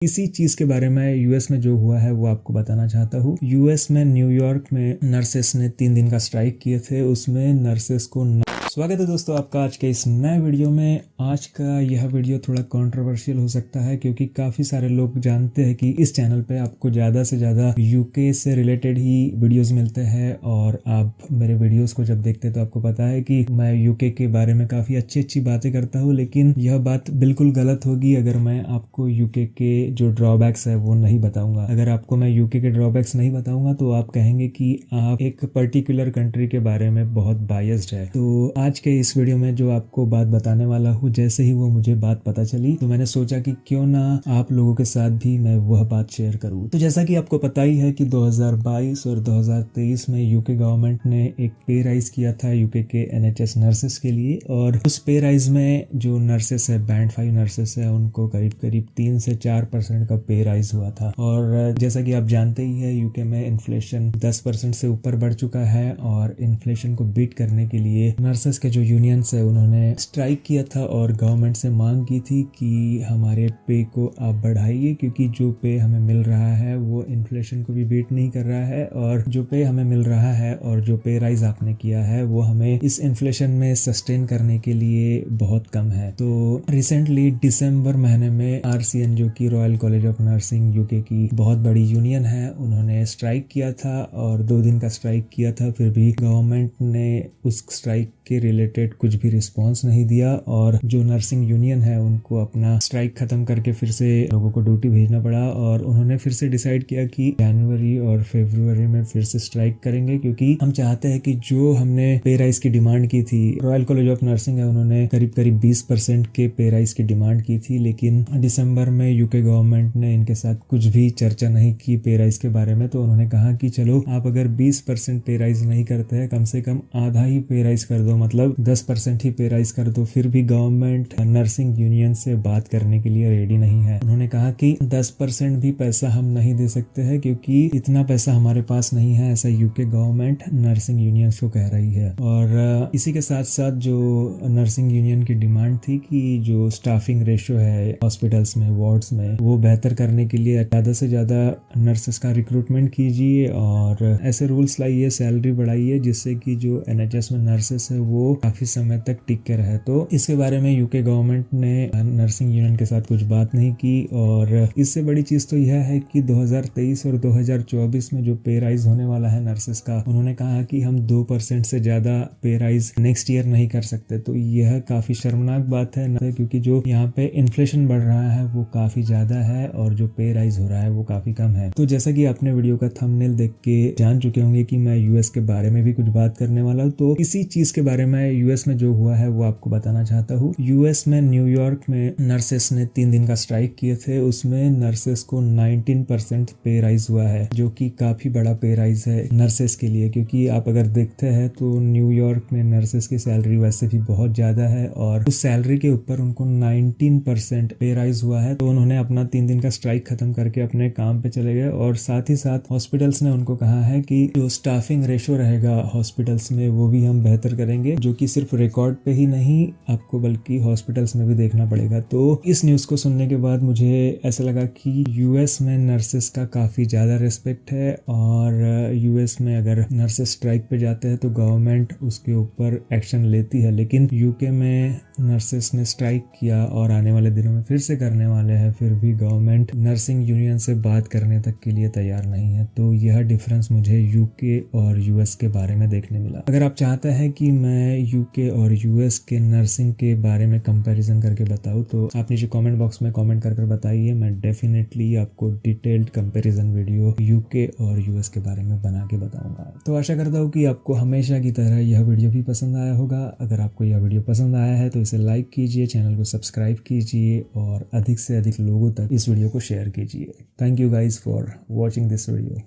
इसी चीज़ के बारे में यूएस में जो हुआ है वो आपको बताना चाहता हूँ। यूएस में न्यूयॉर्क में नर्सेस ने 3 दिन का स्ट्राइक किए थे। उसमें नर्सेस को स्वागत है दोस्तों आपका आज के इस नए वीडियो में। आज का यह वीडियो थोड़ा कंट्रोवर्शियल हो सकता है क्योंकि काफ़ी सारे लोग जानते हैं कि इस चैनल पे आपको ज़्यादा से ज़्यादा यूके से रिलेटेड ही वीडियोस मिलते हैं और आप मेरे वीडियोस को जब देखते हैं तो आपको पता है कि मैं यूके के बारे में काफ़ी अच्छी बातें करता हूँ। लेकिन यह बात बिल्कुल गलत होगी अगर मैं आपको यूके के जो ड्रॉबैक्स है वो नहीं बताऊंगा। अगर आपको मैं यूके के ड्रॉबैक्स नहीं बताऊंगा तो आप कहेंगे कि आप एक पर्टिकुलर कंट्री के बारे में बहुत बायस्ड है। तो आज के इस वीडियो में जो आपको बात बताने वाला हूँ, जैसे ही वो मुझे बात पता चली तो मैंने सोचा कि क्यों ना आप लोगों के साथ भी मैं वह बात शेयर करूँ। तो जैसा कि आपको पता ही है कि 2022 और 2023 में यूके गवर्नमेंट ने एक पे राइज किया था यूके के एनएचएस नर्सेस के लिए, और उस पे राइज में जो नर्सेस है, बैंड 5 नर्सेस है, उनको करीब 3 से 4% का पे राइज हुआ था। और जैसा कि आप जानते ही है यूके में इन्फ्लेशन 10% से ऊपर बढ़ चुका है और इन्फ्लेशन को बीट करने के लिए नर्सेस के जो यूनियंस है उन्होंने स्ट्राइक किया था और गवर्नमेंट से मांग की थी कि हमारे पे को आप बढ़ाइए, क्योंकि जो पे हमें मिल रहा है वो इन्फ्लेशन को भी बीट नहीं कर रहा है, और जो पे हमें मिल रहा है और जो पे राइज आपने किया है वो हमें इस इन्फ्लेशन में सस्टेन करने के लिए बहुत कम है। तो रिसेंटली दिसंबर महीने में आरसीएन, जो कि royal college of nursing UK की बहुत बड़ी यूनियन है, उन्होंने स्ट्राइक किया था और 2 दिन का स्ट्राइक किया था। फिर भी गवर्नमेंट ने उस स्ट्राइक के रिलेटेड कुछ भी रिस्पांस नहीं दिया और जो नर्सिंग यूनियन है उनको अपना स्ट्राइक खत्म करके फिर से लोगों को ड्यूटी भेजना पड़ा, और उन्होंने फिर से डिसाइड किया कि जनवरी और फरवरी में फिर से स्ट्राइक करेंगे, क्योंकि हम चाहते हैं कि जो हमने पे राइज की डिमांड की थी, रॉयल कॉलेज ऑफ नर्सिंग है उन्होंने करीब 20% के पे राइज की डिमांड की थी, लेकिन दिसंबर में यूके गवर्नमेंट ने इनके साथ कुछ भी चर्चा नहीं की पे राइज के बारे में। तो उन्होंने कहा कि चलो आप अगर 20% पे राइज नहीं करते हैं, कम से कम आधा ही पे राइज कर दो, मतलब 10% ही पे राइज कर दो। फिर भी गवर्नमेंट नर्सिंग यूनियन से बात करने के लिए रेडी नहीं है। उन्होंने कहा कि 10% भी पैसा हम नहीं दे सकते हैं क्योंकि इतना पैसा हमारे पास नहीं है, ऐसा यूके गवर्नमेंट नर्सिंग यूनियंस को कह रही है। और इसी के साथ साथ जो नर्सिंग यूनियन की डिमांड थी कि जो स्टाफिंग रेशो है हॉस्पिटल्स में, वार्ड्स में, वो बेहतर करने के लिए ज़्यादा से ज़्यादा नर्सेस का रिक्रूटमेंट कीजिए और ऐसे रूल्स लाइए, सैलरी बढ़ाइए, जिससे कि जो एनएचएस में नर्सेस है वो काफी समय तक टिक के रहे। तो इसके बारे में यूके गवर्नमेंट ने नर्सिंग यूनियन के साथ कुछ बात नहीं की। और इससे बड़ी चीज तो यह है कि 2023 और 2024 में जो पे राइज होने वाला है नर्सेस का, उन्होंने कहा कि हम 2% से ज्यादा पे राइज नेक्स्ट ईयर नहीं कर सकते। तो यह काफी शर्मनाक बात है, क्योंकि जो यहाँ पे इन्फ्लेशन बढ़ रहा है वो काफी ज्यादा है और जो पे राइज हो रहा है वो काफी कम है। तो जैसा कि आपने वीडियो का थंबनेल देख के जान चुके होंगे कि मैं यूएस के बारे में भी कुछ बात करने वाला हूँ। तो इसी चीज के बारे में यूएस में जो हुआ है वो आपको बताना चाहता हूँ। यूएस में न्यूयॉर्क में नर्सेस ने 3 दिन का स्ट्राइक किए थे। उसमें नर्सेस को 19% पे राइज हुआ है, जो कि काफी बड़ा पे राइज है नर्सेस के लिए, क्योंकि आप अगर देखते हैं तो न्यूयॉर्क में नर्सेस की सैलरी वैसे भी बहुत ज्यादा है और उस सैलरी के ऊपर उनको 19% पे राइज हुआ है। तो उन्होंने अपना 3 दिन का स्ट्राइक खत्म करके अपने काम पे चले गए, और साथ ही साथ हॉस्पिटल्स ने उनको कहा है कि जो स्टाफिंग रेशो रहेगा हॉस्पिटल्स में वो भी हम बेहतर करेंगे, जो कि सिर्फ रिकॉर्ड पे ही नहीं आपको बल्कि हॉस्पिटल्स में भी देखना पड़ेगा। तो इस न्यूज़ को सुनने के बाद मुझे ऐसा लगा कि यूएस में नर्सेस का काफ़ी ज़्यादा रिस्पेक्ट है, और यूएस में अगर नर्सेस स्ट्राइक पे जाते हैं तो गवर्नमेंट उसके ऊपर एक्शन लेती है। लेकिन यूके में नर्सेस ने स्ट्राइक किया और आने वाले दिनों में फिर से करने वाले हैं, फिर भी गवर्नमेंट नर्सिंग यूनियन से बात करने तक के लिए तैयार नहीं है। तो यह डिफरेंस मुझे यूके और यूएस के बारे में देखने मिला। अगर आप चाहते हैं कि मैं यूके और यूएस के नर्सिंग के बारे में कंपैरिजन करके बताऊं तो आप नीचे कमेंट बॉक्स में कमेंट कर बताइए। मैं डेफिनेटली आपको डिटेल्ड कंपैरिजन वीडियो यूके और यूएस के बारे में बना के बताऊंगा। तो आशा करता हूँ कि आपको हमेशा की तरह यह वीडियो भी पसंद आया होगा। अगर आपको यह वीडियो पसंद आया है तो इसे लाइक कीजिए, चैनल को सब्सक्राइब कीजिए और अधिक से अधिक लोगों तक इस वीडियो को शेयर कीजिए। Thank you guys for watching this video.